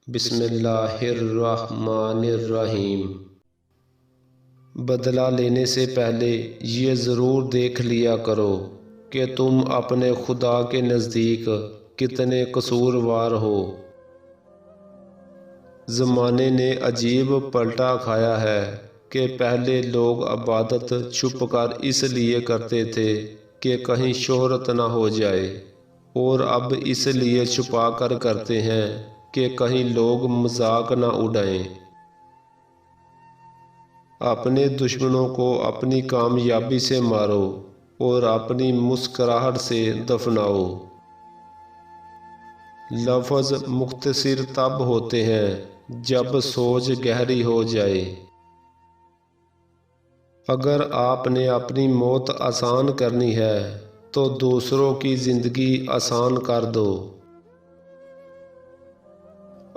بسم اللہ الرحمن الرحیم۔ بدلہ لینے سے پہلے یہ ضرور دیکھ لیا کرو کہ تم اپنے خدا کے نزدیک کتنے قصوروار ہو۔ زمانے نے عجیب پلٹا کھایا ہے کہ پہلے لوگ عبادت چھپ کر اس لیے کرتے تھے کہ کہیں شہرت نہ ہو جائے، اور اب اس لیے چھپا کر کرتے ہیں کہ کہیں لوگ مذاق نہ اڑائیں۔ اپنے دشمنوں کو اپنی کامیابی سے مارو اور اپنی مسکراہٹ سے دفناؤ۔ لفظ مختصر تب ہوتے ہیں جب سوچ گہری ہو جائے۔ اگر آپ نے اپنی موت آسان کرنی ہے تو دوسروں کی زندگی آسان کر دو۔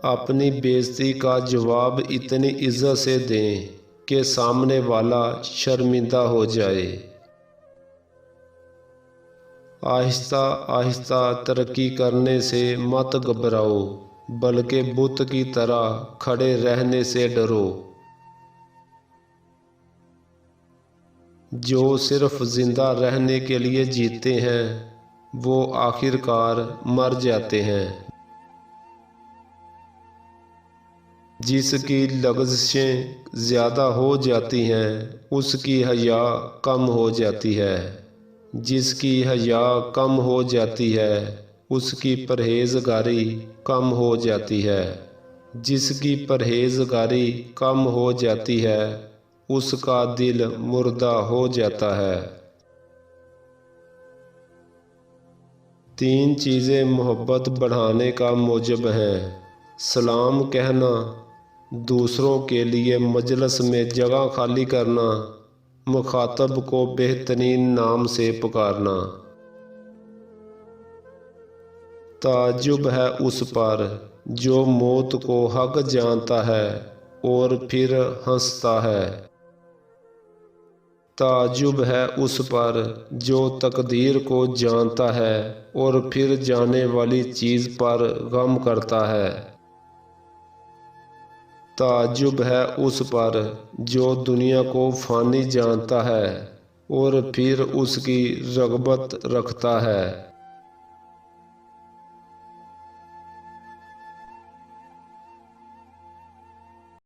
اپنی بےعزتی کا جواب اتنی عزت سے دیں کہ سامنے والا شرمندہ ہو جائے۔ آہستہ آہستہ ترقی کرنے سے مت گھبراؤ، بلکہ بت کی طرح کھڑے رہنے سے ڈرو۔ جو صرف زندہ رہنے کے لیے جیتے ہیں وہ آخر کار مر جاتے ہیں۔ جس کی لغزشیں زیادہ ہو جاتی ہیں اس کی حیا کم ہو جاتی ہے، جس کی حیا کم ہو جاتی ہے اس کی پرہیزگاری کم ہو جاتی ہے، جس کی پرہیزگاری کم ہو جاتی ہے اس کا دل مردہ ہو جاتا ہے۔ 3 چیزیں محبت بڑھانے کا موجب ہیں: سلام کہنا، دوسروں کے لیے مجلس میں جگہ خالی کرنا، مخاطب کو بہترین نام سے پکارنا۔ تعجب ہے اس پر جو موت کو حق جانتا ہے اور پھر ہنستا ہے۔ تعجب ہے اس پر جو تقدیر کو جانتا ہے اور پھر جانے والی چیز پر غم کرتا ہے۔ تعجب ہے اس پر جو دنیا کو فانی جانتا ہے اور پھر اس کی رغبت رکھتا ہے۔